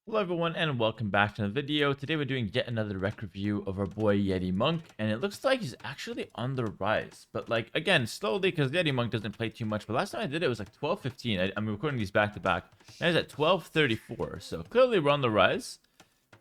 Hello everyone and welcome back to the video. Today we're doing yet another rec review of our boy Yeti Monk, and it looks like he's actually on the rise. But like again, slowly, because Yeti Monk doesn't play too much. But last time I did it was like 12:15. I'm recording these back to back. Now he's at 12:34. So clearly we're on the rise,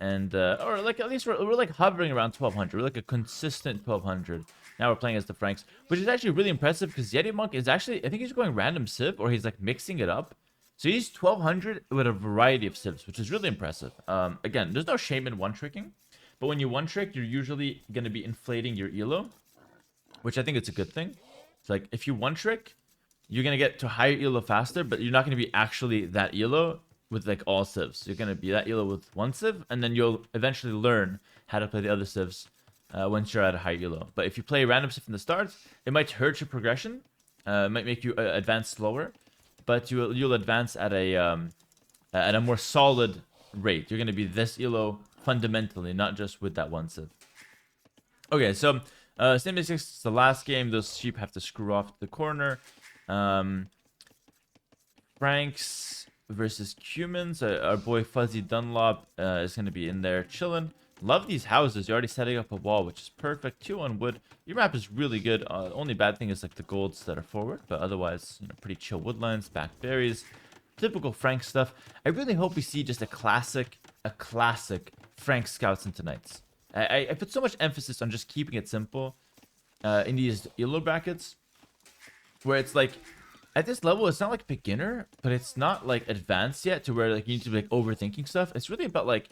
and or like at least we're like hovering around 1200. We're like a consistent 1200. Now we're playing as the Franks, which is actually really impressive because Yeti Monk is actually, I think he's going random civ, or he's like mixing it up. So he's 1200 with a variety of civs, which is really impressive. Again, there's no shame in one-tricking, but when you one-trick, you're usually going to be inflating your elo, which I think it's a good thing. So like, if you one-trick, you're going to get to higher elo faster, but you're not going to be actually that elo with like all civs. You're going to be that elo with one civ, and then you'll eventually learn how to play the other civs once you're at a high elo. But if you play random civ from the start, it might hurt your progression. It might make you advance slower, but you'll advance at a more solid rate. You're gonna be this elo fundamentally, not just with that one civ. Okay, so same as the last game. Those sheep have to screw off the corner. Franks versus Cumans. Our boy Fuzzy Dunlop is gonna be in there chilling. Love these houses. You're already setting up a wall, which is perfect. 2 on wood. Your map is really good. Only bad thing is like the golds that are forward, but otherwise, you know, pretty chill woodlines, back berries, typical Frank stuff. I really hope we see just a classic Frank Scouts into Knights. I put so much emphasis on just keeping it simple in these elo brackets, where it's like at this level, it's not like beginner, but it's not like advanced yet to where like you need to be like overthinking stuff. It's really about like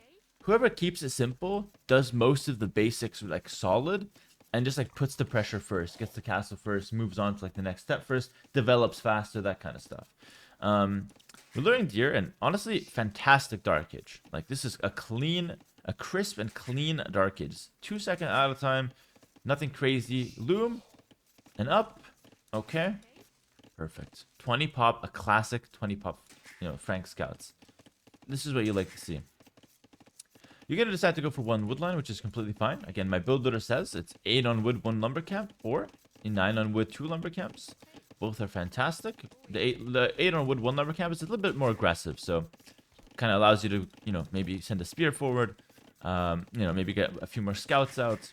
whoever keeps it simple does most of the basics like solid, and just like puts the pressure first, gets the castle first, moves on to like the next step first, develops faster, that kind of stuff. We're learning Deer, and honestly, fantastic Dark Age. Like this is a crisp and clean Dark Age. 2-second out of time, nothing crazy. Loom and up. Okay, perfect. 20 pop, a classic 20 pop. You know, Frank Scouts. This is what you like to see. You're going to decide to go for 1 woodline, which is completely fine. Again, my build loader says it's 8 on wood, 1 lumber camp, or 9 on wood, 2 lumber camps. Both are fantastic. The 8 on wood, 1 lumber camp is a little bit more aggressive, so kind of allows you to, you know, maybe send a spear forward, you know, maybe get a few more scouts out.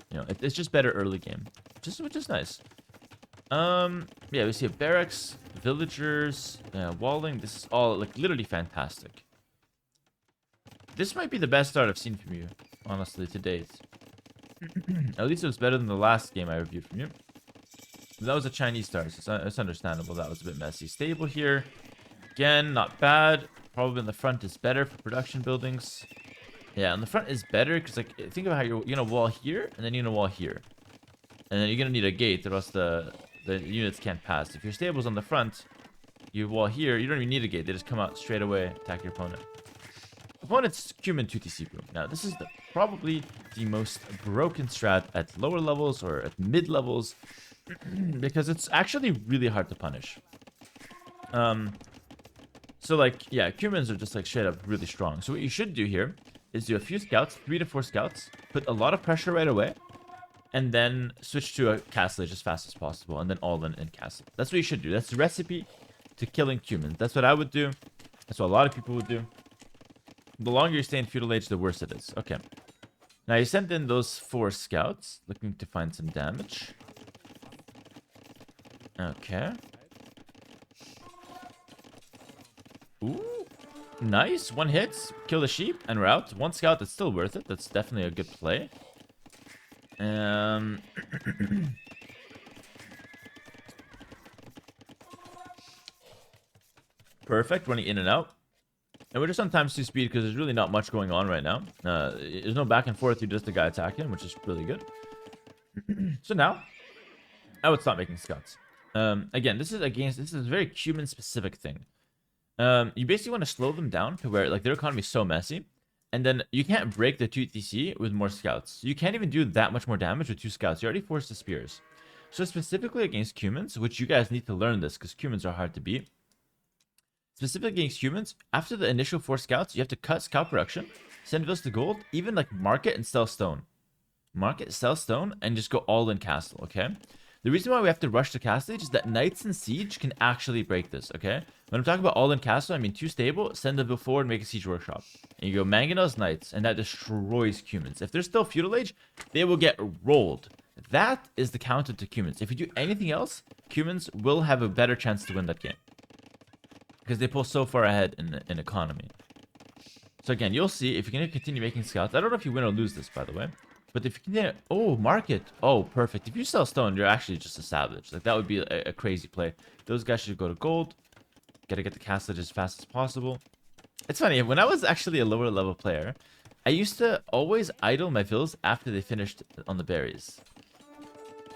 You know, it's just better early game, which is nice. Yeah, we see a barracks, villagers, walling. This is all like literally fantastic. This might be the best start I've seen from you, honestly, to date. At least it was better than the last game I reviewed from you. That was a Chinese start, so it's understandable. That was a bit messy. Stable here. Again, not bad. Probably in the front is better for production buildings. Yeah, on the front is better because, like, think about how you're gonna wall here, and then you're gonna wall here. And then you're gonna need a gate, or else the units can't pass. If your stable's on the front, you wall here, you don't even need a gate. They just come out straight away, attack your opponent. Opponent's Cuman 2TC room. Now, this is probably the most broken strat at lower levels or at mid levels because it's actually really hard to punish. So like, yeah, Cumans are just like straight up really strong. So what you should do here is do a few scouts, 3 to 4 scouts, put a lot of pressure right away, and then switch to a castle as fast as possible, and then all in castle. That's what you should do. That's the recipe to killing Cumans. That's what I would do. That's what a lot of people would do. The longer you stay in Feudal Age, the worse it is. Okay. Now, you sent in those 4 scouts, looking to find some damage. Okay. Ooh. Nice. 1 hit. Kill the sheep, and we're out. 1 scout, that's still worth it. That's definitely a good play. Perfect. Running in and out. And we're just on times 2 speed because there's really not much going on right now. There's no back and forth. You're just a guy attacking, which is really good. So now, I would stop making scouts. Again, this is a very Cuman specific thing. You basically want to slow them down to where like their economy is so messy, and then you can't break the 2TC with more scouts. You can't even do that much more damage with 2 scouts. You're already forced to spears. So specifically against Cumans, which you guys need to learn this because Cumans are hard to beat. Specifically against Cumans, after the initial 4 scouts, you have to cut scout production, send vills to gold, even like market and sell stone. Market, sell stone, and just go all in castle, okay? The reason why we have to rush the castle age is that knights in siege can actually break this, okay? When I'm talking about all in castle, I mean 2 stable, send them forward, make a siege workshop. And you go mangonels, knights, and that destroys Cumans. If they're still feudal age, they will get rolled. That is the counter to Cumans. If you do anything else, Cumans will have a better chance to win that game. Because they pull so far ahead in economy. So again, you'll see if you can continue making scouts. I don't know if you win or lose this, by the way. But if you continue... Oh, market. Oh, perfect. If you sell stone, you're actually just established. Like, that would be a crazy play. Those guys should go to gold. Gotta get the castle as fast as possible. It's funny. When I was actually a lower level player, I used to always idle my vills after they finished on the berries.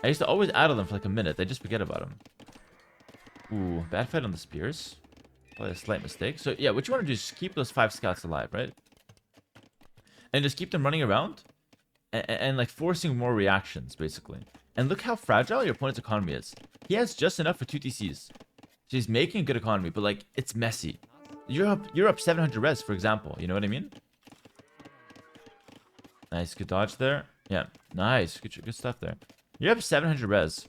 I used to always idle them for like a minute. I just forget about them. Ooh, bad fight on the spears. Probably a slight mistake. So yeah, what you want to do is keep those 5 scouts alive, right? And just keep them running around and like forcing more reactions, basically. And look how fragile your opponent's economy is. He has just enough for 2 TCs. So he's making a good economy, but like it's messy. You're up 700 res, for example. You know what I mean? Nice, good dodge there. Yeah, nice, good stuff there. You're up 700 res.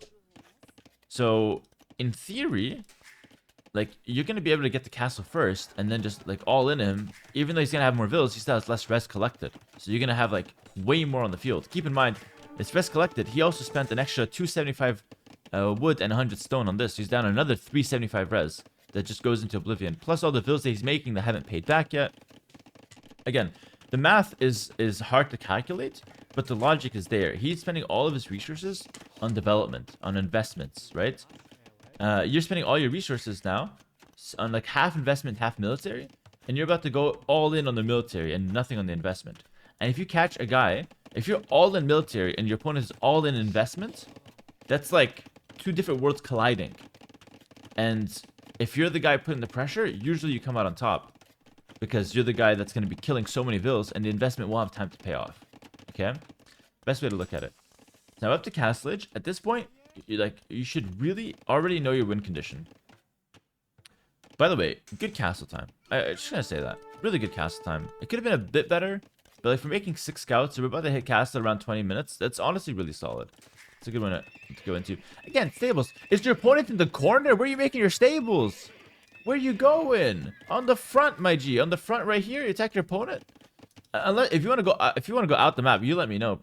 So in theory, like, you're going to be able to get the castle first, and then just, like, all in him. Even though he's going to have more villas, he still has less res collected. So you're going to have, like, way more on the field. Keep in mind, it's res collected. He also spent an extra 275 wood and 100 stone on this. So he's down another 375 res that just goes into oblivion. Plus all the villas that he's making that haven't paid back yet. Again, the math is hard to calculate, but the logic is there. He's spending all of his resources on development, on investments, right? You're spending all your resources now on like half investment, half military, and you're about to go all in on the military and nothing on the investment. And if you catch a guy, if you're all in military and your opponent is all in investment, that's like 2 different worlds colliding. And if you're the guy putting the pressure, usually you come out on top because you're the guy that's going to be killing so many vills and the investment will have time to pay off. Okay? Best way to look at it. Now up to castle age. At this point, you should really already know your win condition. By the way, good castle time. I just gonna say that. Really good castle time. It could have been a bit better, but like for making 6 scouts, we're about to hit castle around 20 minutes. That's honestly really solid. It's a good one to go into. Again, stables. Is your opponent in the corner? Where are you making your stables? Where are you going? On the front, my G. On the front right here, you attack your opponent. Unless if you want to go out the map, you let me know.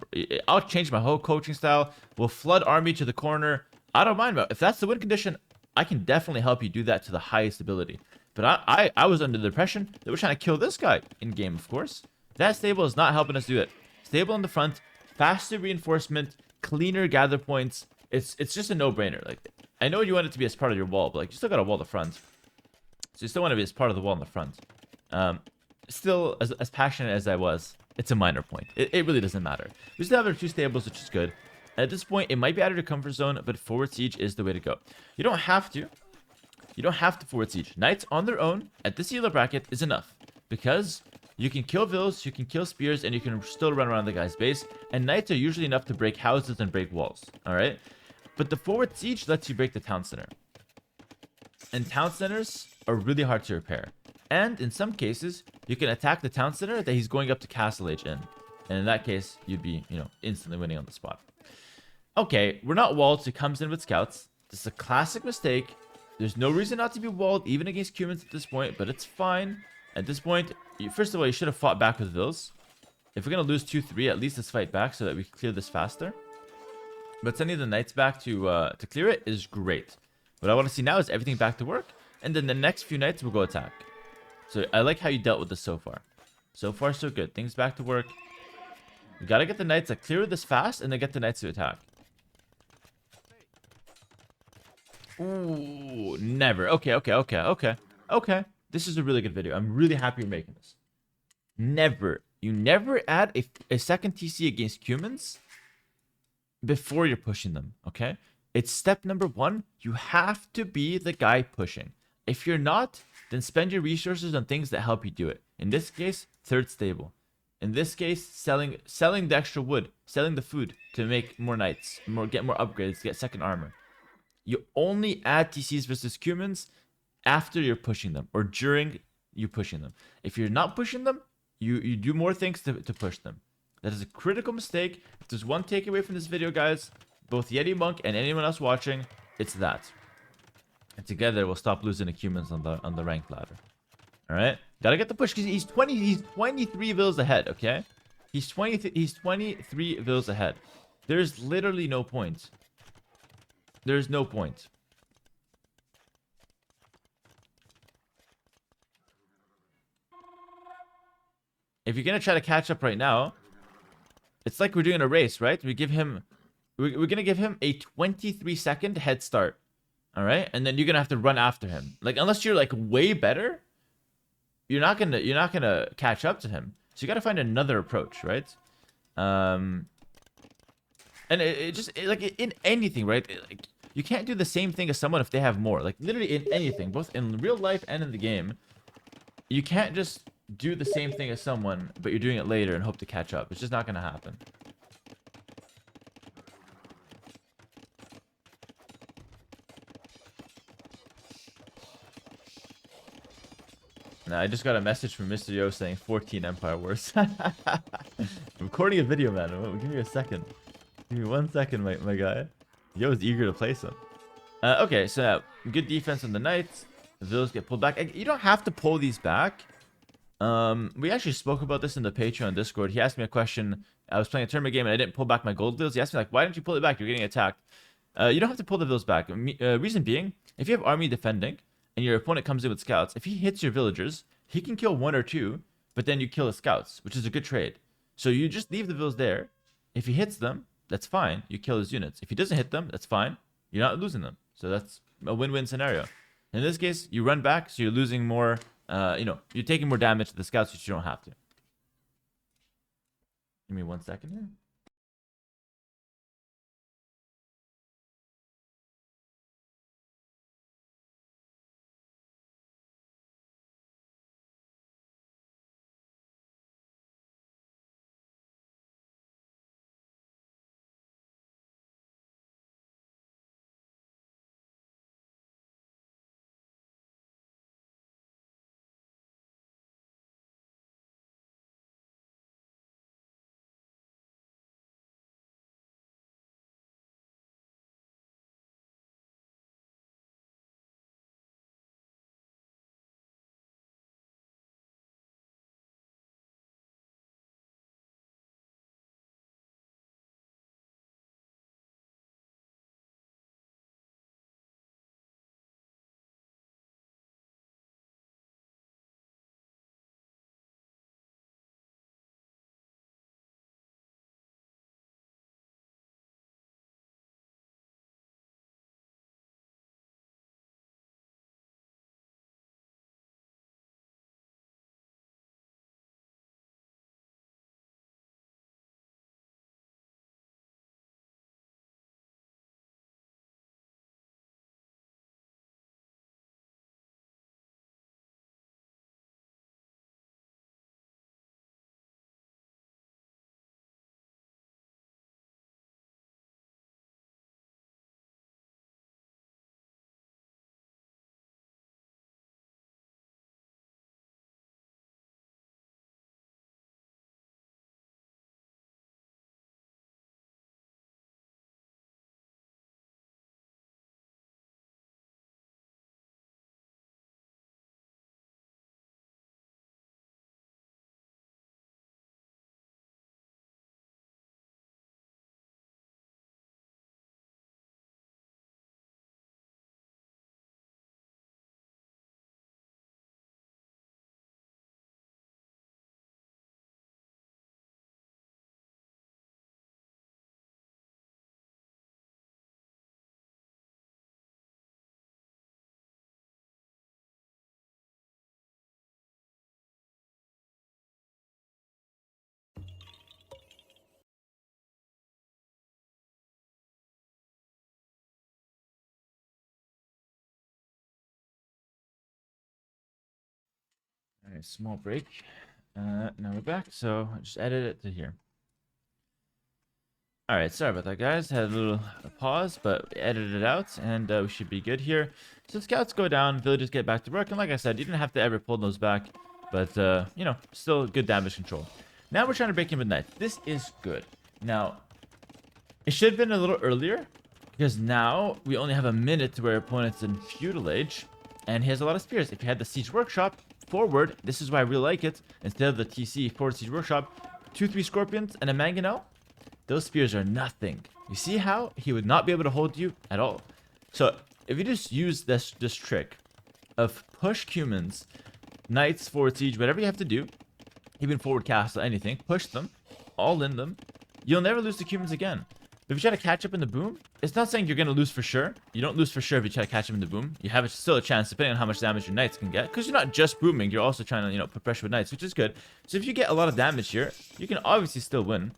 I'll change my whole coaching style. We'll flood army to the corner. I don't mind about if that's the win condition. I can definitely help you do that to the highest ability. But I was under the impression that we're trying to kill this guy in game, of course. That stable is not helping us do it. Stable in the front, faster reinforcement, cleaner gather points. It's just a no-brainer. Like I know you want it to be as part of your wall, but like you still got a wall the front. So you still want to be as part of the wall in the front. Still, as passionate as I was, it's a minor point. It really doesn't matter. We still have our 2 stables, which is good. At this point, it might be out of your comfort zone, but forward siege is the way to go. You don't have to. You don't have to forward siege. Knights on their own at this elo bracket is enough because you can kill vills, you can kill spears, and you can still run around the guy's base. And knights are usually enough to break houses and break walls. All right, but the forward siege lets you break the town center, and town centers are really hard to repair. And in some cases, you can attack the town center that he's going up to castle age in. And in that case, you'd be, instantly winning on the spot. Okay, we're not walled, so he comes in with scouts. This is a classic mistake. There's no reason not to be walled, even against Cumans at this point, but it's fine. At this point, first of all, you should have fought back with vills. If we're going to lose 2-3, at least let's fight back so that we can clear this faster. But sending the knights back to clear it is great. What I want to see now is everything back to work, and then the next few knights will go attack. So I like how you dealt with this so far. So far, so good. Things back to work. We gotta get the knights to clear this fast and then get the knights to attack. Ooh, never. Okay. This is a really good video. I'm really happy you're making this. Never. You never add a second TC against Cumans before you're pushing them, okay? It's step number 1. You have to be the guy pushing. If you're not, then spend your resources on things that help you do it. In this case, third stable. In this case, selling the extra wood, selling the food to make more knights, get more upgrades, get second armor. You only add TCs versus Cumans after you're pushing them or during you pushing them. If you're not pushing them, you do more things to push them. That is a critical mistake. If there's one takeaway from this video, guys, both Yeti Monk and anyone else watching, it's that. And together we'll stop losing to Cumans on the ranked ladder. All right, gotta get the push because he's 23 vills ahead. Okay, he's 23 vills ahead. There's literally no point. There's no point. If you're gonna try to catch up right now, it's like we're doing a race, right? We're gonna give him a 23-second head start. All right, and then you're gonna have to run after him. Like, unless you're like way better, you're not gonna catch up to him. So you gotta find another approach, right? And like in anything, right? Like, you can't do the same thing as someone if they have more. Like, literally in anything, both in real life and in the game, you can't just do the same thing as someone, but you're doing it later and hope to catch up. It's just not gonna happen. Now, I just got a message from Mr. Yo saying 14 Empire Wars. I'm recording a video, man. Give me a second. Give me 1 second, my guy. Yo is eager to play some. Okay, so good defense on the Knights. The Villas get pulled back. You don't have to pull these back. We actually spoke about this in the Patreon Discord. He asked me a question. I was playing a tournament game and I didn't pull back my gold Villas. He asked me, like, why didn't you pull it back? You're getting attacked. You don't have to pull the Villas back. Reason being, if you have army defending, and your opponent comes in with scouts, if he hits your villagers, he can kill 1 or 2, but then you kill his scouts, which is a good trade. So you just leave the vills there. If he hits them, that's fine. You kill his units. If he doesn't hit them, that's fine. You're not losing them. So that's a win-win scenario. In this case, you run back, so you're losing more, you're taking more damage to the scouts, which you don't have to. Give me 1 second here. All right, small break. Now we're back, so I just edit it to here. All right, sorry about that, guys. Had a little pause, but we edited it out, and we should be good here. So scouts go down, villagers get back to work, and like I said, you didn't have to ever pull those back, but, still good damage control. Now we're trying to break in with knights. This is good. Now, It should have been a little earlier, because now we only have a minute to where opponent's in Feudal Age, and he has a lot of spears. If you had the Siege Workshop forward, this is why I really like it, instead of the TC forward Siege Workshop, 2-3 Scorpions and a Mangonel, those spears are nothing. You see how he would not be able to hold you at all. So if you just use this trick of push Cumans, Knights, forward siege, whatever you have to do, even forward castle, anything, push them, all in them, you'll never lose to Cumans again. If you try to catch up in the boom, it's not saying you're going to lose for sure. You don't lose for sure if you try to catch him in the boom. You have still a chance, depending on how much damage your knights can get. Because you're not just booming, you're also trying to, put pressure with knights, which is good. So if you get a lot of damage here, you can obviously still win.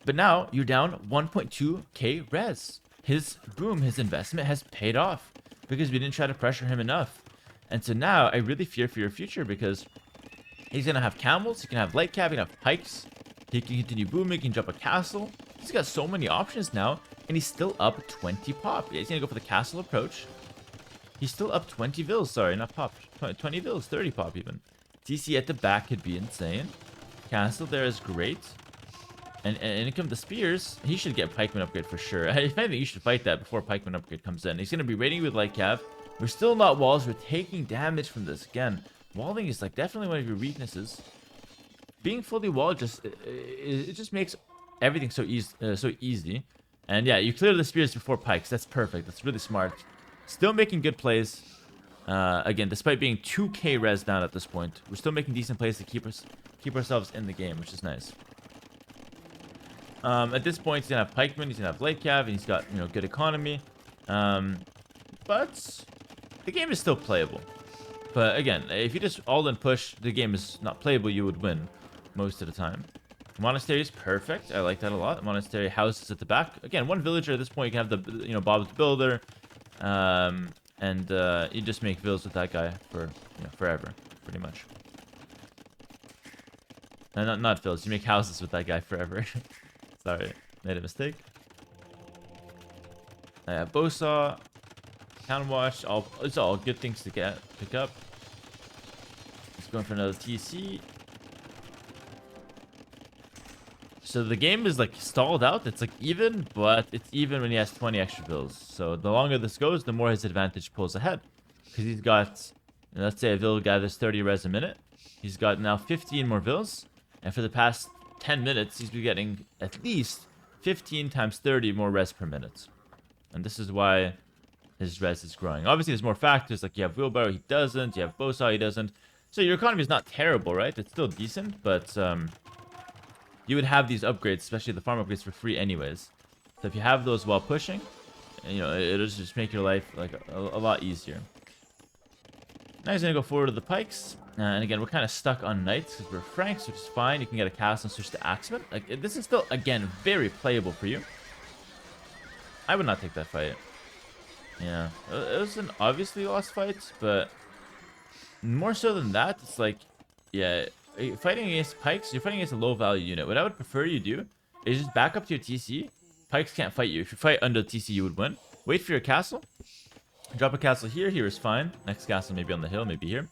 But now, you're down 1.2k res. His boom, his investment has paid off. Because we didn't try to pressure him enough. And so now, I really fear for your future, because he's going to have camels, he can have light cav, he can have pikes, he can continue booming, he can jump a castle. He's got so many options now, and he's still up 20 pop. Yeah, he's going to go for the castle approach. He's still up 20 vills, sorry, not pop. 20 vills, 30 pop even. TC at the back could be insane. Castle there is great. And in come the spears, he should get pikeman upgrade for sure. If anything, you should fight that before pikeman upgrade comes in. He's going to be raiding with light cav. We're still not walls, we're taking damage from this. Again, walling is like definitely one of your weaknesses. Being fully walled just makes everything so easy. And yeah, you clear the spears before pikes. That's perfect. That's really smart. Still making good plays. Again, despite being 2k res down at this point, we're still making decent plays to keep ourselves in the game, which is nice. At this point, he's gonna have pikemen, he's gonna have light cav, and he's got good economy. But the game is still playable. But again, if you just all-in push, the game is not playable. You would win most of the time. Monastery is perfect. I like that a lot. Monastery houses at the back. Again, one villager at this point. You can have the Bob the Builder, and you just make villas with that guy for forever, pretty much. And not villas. You make houses with that guy forever. Sorry, made a mistake. Bowsaw, Counterwatch. It's all good things to pick up. He's going for another TC. So the game is like stalled out. It's like even, but it's even when he has 20 extra vills. So the longer this goes, the more his advantage pulls ahead. Because he's got, let's say a vill gathers 30 res a minute. He's got now 15 more vills. And for the past 10 minutes, he's been getting at least 15 times 30 more res per minute. And this is why his res is growing. Obviously, there's more factors. Like you have wheelbarrow, he doesn't. You have bowsaw, he doesn't. So your economy is not terrible, right? It's still decent, but you would have these upgrades, especially the farm upgrades, for free anyways. So if you have those while pushing, it'll just make your life like a lot easier. Now he's gonna go forward to the pikes, and again we're kind of stuck on knights because we're franks, which is fine. You can get a castle and switch to axeman. Like this is still again very playable for you. I would not take that fight. Yeah, it was an obviously lost fight, but more so than that, it's like, yeah. Fighting against pikes, you're fighting against a low value unit. What I would prefer you do is just back up to your TC. Pikes can't fight you. If you fight under TC, you would win. Wait for your castle. Drop a castle here. Here is fine. Next castle maybe on the hill, maybe here.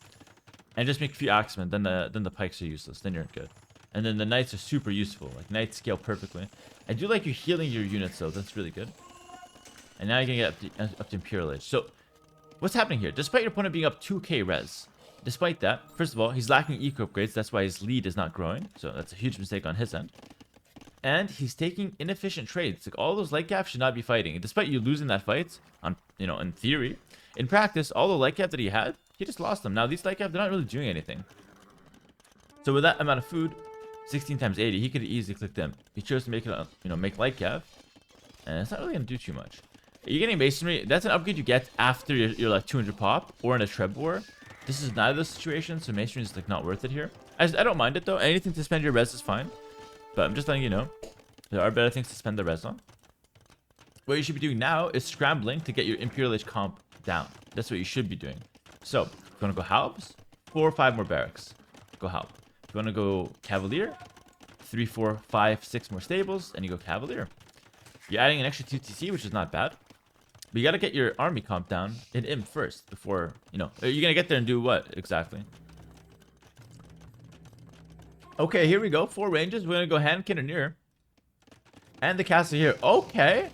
And just make a few axemen. Then the pikes are useless. Then you're good. And then the knights are super useful. Like knights scale perfectly. I do like you healing your units though. That's really good. And now you can get up to Imperial Age. So what's happening here? Despite your opponent being up 2k res. Despite that, first of all, he's lacking eco upgrades. That's why his lead is not growing. So that's a huge mistake on his end. And he's taking inefficient trades. Like all those light gaps should not be fighting. And despite you losing that fight, on in theory, in practice, all the light gap that he had, he just lost them. Now these light gaps, they're not really doing anything. So with that amount of food, 16 times 80, he could have easily clicked them. He chose to make it, make light cap, and it's not really gonna do too much. You're getting masonry. That's an upgrade you get after you're like 200 pop or in a Treb war. This is neither of those situations, so masonry is like not worth it here. I don't mind it though. Anything to spend your res is fine. But I'm just letting you know, there are better things to spend the res on. What you should be doing now is scrambling to get your Imperial Age comp down. That's what you should be doing. So, if you want to go Halbs, 4 or 5 more barracks. Go Halb. If you want to go Cavalier, 3, 4, 5, 6 more stables, and you go Cavalier. You're adding an extra 2 TC, which is not bad. But you gotta get your army comp down in Imp first before, you're gonna get there and do what exactly? Okay, here we go. 4 ranges. We're gonna go hand cannoneer. And the castle here. Okay.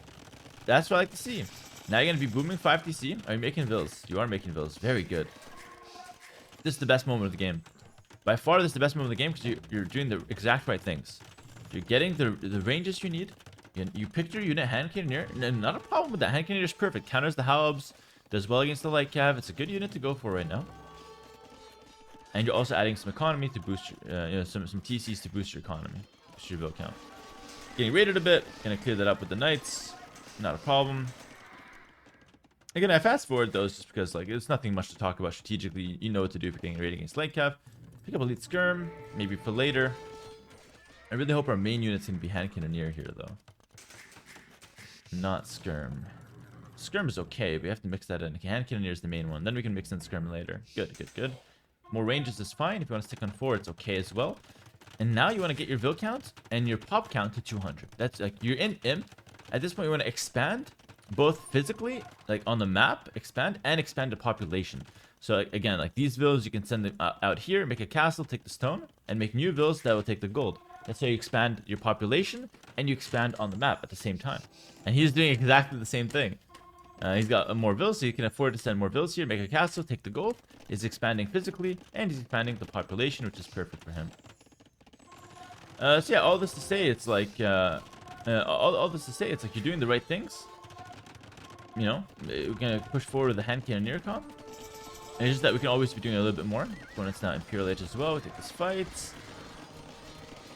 That's what I like to see. Now you're going to be booming 5 TC. Are you making vills? You are making vills. Very good. This is the best moment of the game. By far, this is the best moment of the game because you're doing the exact right things. You're getting the ranges you need. You picked your unit, hand cannoneer. Not a problem with that. Hand cannoneer is perfect. Counters the halbs. Does well against the light cav. It's a good unit to go for right now. And you're also adding some economy to boost your, some TCs to boost your economy. Boost your build count. Getting raided a bit. Gonna clear that up with the knights. Not a problem. Again, I fast forward those just because like there's nothing much to talk about strategically. You know what to do if you're getting raided against light cav. Pick up elite skirm, maybe for later. I really hope our main unit's gonna be hand cannoneer here though. Not skirm. Skirm is okay, but we have to mix that in. Hand cannoneer is the main one. Then we can mix in skirm later. Good, good, good. More ranges is fine. If you want to stick on 4, it's okay as well. And now you want to get your vill count and your pop count to 200. That's like you're in imp. At this point, you want to expand both physically, like on the map, expand the population. So again, like these villas, you can send them out here, make a castle, take the stone, and make new villas that will take the gold. That's how you expand your population and you expand on the map at the same time. And he's doing exactly the same thing. He's got more villas, so you can afford to send more villas here, make a castle, take the gold. He's expanding physically, and he's expanding the population, which is perfect for him. So yeah, all this to say, it's like, all this to say, it's like you're doing the right things. You know, we're gonna push forward the hand cannoneer comp. And it's just that we can always be doing a little bit more. When it's not Imperial Age as well, we take this fight.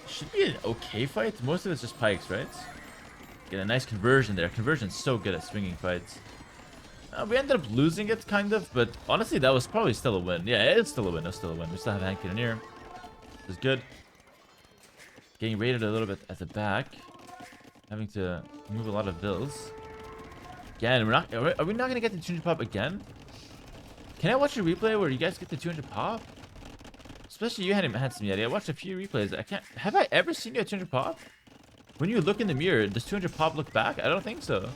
Should be an okay fight. Most of it's just pikes, right? Get a nice conversion there. Conversion's so good at swinging fights. We ended up losing it, kind of, but honestly, that was probably still a win. Yeah, it's still a win. It's still a win. We still have hand cannoneer. This is good. Getting raided a little bit at the back. Having to move a lot of vills. Again, are we not going to get the 200 pop again? Can I watch a replay where you guys get the 200 pop? Especially you hadn't had some yet. I watched a few replays. I can't. Have I ever seen you at 200 pop? When you look in the mirror, does 200 pop look back? I don't think so. I don't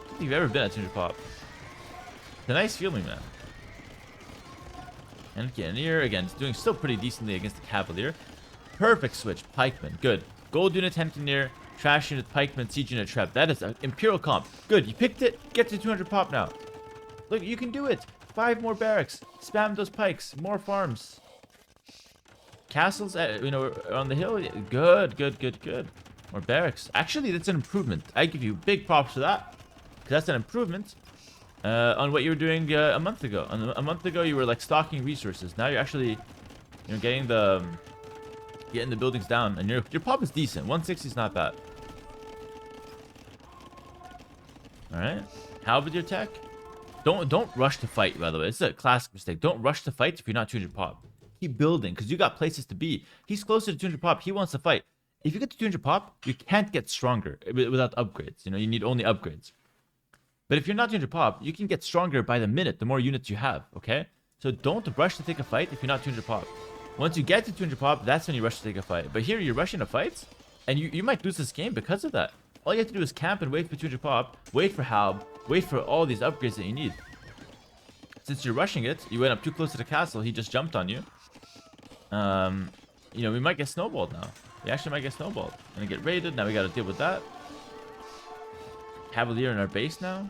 think you've ever been at 200 pop. It's a nice feeling, man. And cannoneer again, doing still pretty decently against the cavalier. Perfect switch, pikeman, good. Gold unit, hand cannoneer, trash unit, pikeman, siege unit, trap. That is an Imperial comp. Good, you picked it. Get to 200 pop now. Look, you can do it. 5 more barracks. Spam those pikes. More farms. Castles, on the hill. Good, good, good, good. More barracks. Actually, that's an improvement. I give you big props for that. Because that's an improvement on what you were doing a month ago. A month ago, you were like stocking resources. Now you're actually, getting the buildings down, and your pop is decent. 160 is not bad. All right. How with your tech? Don't rush to fight. By the way, this is a classic mistake. Don't rush to fight if you're not 200 pop. Keep building because you got places to be. He's closer to 200 pop. He wants to fight. If you get to 200 pop, you can't get stronger without upgrades. You need only upgrades. But if you're not 200 pop, you can get stronger by the minute, the more units you have, okay? So don't rush to take a fight if you're not 200 pop. Once you get to 200 pop, that's when you rush to take a fight. But here, you're rushing to fights, and you might lose this game because of that. All you have to do is camp and wait for 200 pop, wait for halb, wait for all these upgrades that you need. Since you're rushing it, you went up too close to the castle, he just jumped on you. We might get snowballed now. We actually might get snowballed. Gonna get raided. Now we gotta deal with that. Cavalier in our base now.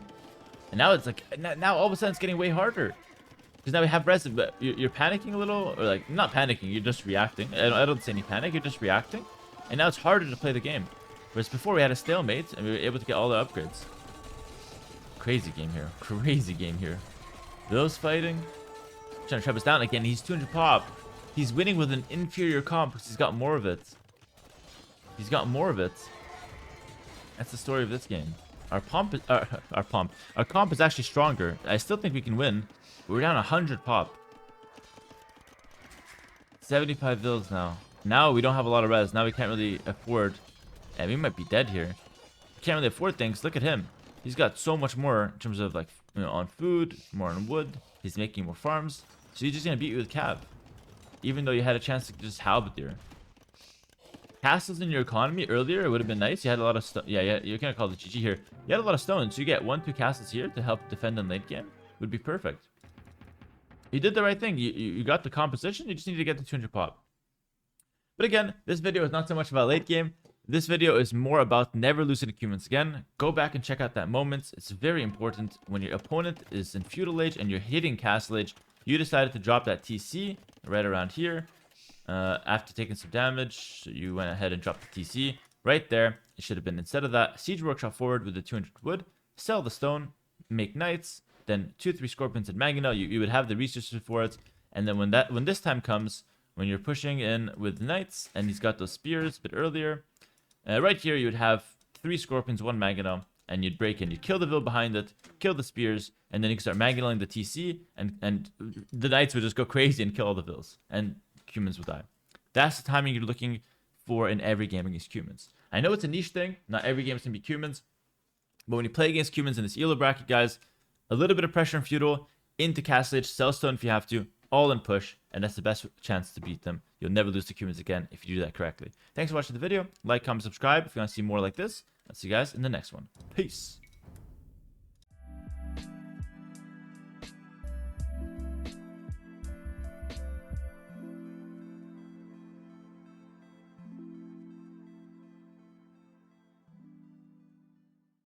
And now it's like, now all of a sudden it's getting way harder. Because now we have res, but you're panicking a little. Or like, not panicking, you're just reacting. I don't see any panic, you're just reacting. And now it's harder to play the game. Whereas before we had a stalemate and we were able to get all the upgrades. Crazy game here. Crazy game here. Those fighting. Trying to trap us down again. He's 200 pop. He's winning with an inferior comp because he's got more of it. He's got more of it. That's the story of this game. Our comp is actually stronger. I still think we can win. We're down 100 pop. 75 vills now. Now we don't have a lot of res. Now we can't really afford. And we might be dead here. Can't really afford things. Look at him. He's got so much more in terms of like on food, more on wood. He's making more farms. So he's just gonna beat you with cav. Even though you had a chance to just halb there. Castles in your economy earlier, it would have been nice. You had a lot of stone. Yeah, you're gonna call the GG here. You had a lot of stones, so you get 1-2 castles here to help defend in late game. Would be perfect. You did the right thing. You got the composition. You just need to get the 200 pop. But again, this video is not so much about late game. This video is more about never losing to Cumans again. Go back and check out that moment. It's very important when your opponent is in Feudal Age and you're hitting Castle Age. You decided to drop that TC right around here. After taking some damage, you went ahead and dropped the TC. Right there, it should have been, instead of that, Siege Workshop forward with the 200 wood, sell the stone, make knights, then 2-3 scorpions and Magna. You would have the resources for it. And then when this time comes, when you're pushing in with knights, and he's got those spears a bit earlier, right here you would have 3 scorpions, 1 Magna, and you'd break in. You'd kill the vill behind it, kill the spears, and then you can start Magnaing the TC, and the knights would just go crazy and kill all the vills, and Cumans will die. That's the timing you're looking for in every game against Cumans. I know it's a niche thing. Not every game is going to be Cumans. But when you play against Cumans in this Elo bracket, guys, a little bit of pressure on Feudal, into Castle Age, sell stone if you have to, all in push, and that's the best chance to beat them. You'll never lose to Cumans again if you do that correctly. Thanks for watching the video. Like, comment, subscribe if you want to see more like this. I'll see you guys in the next one. Peace.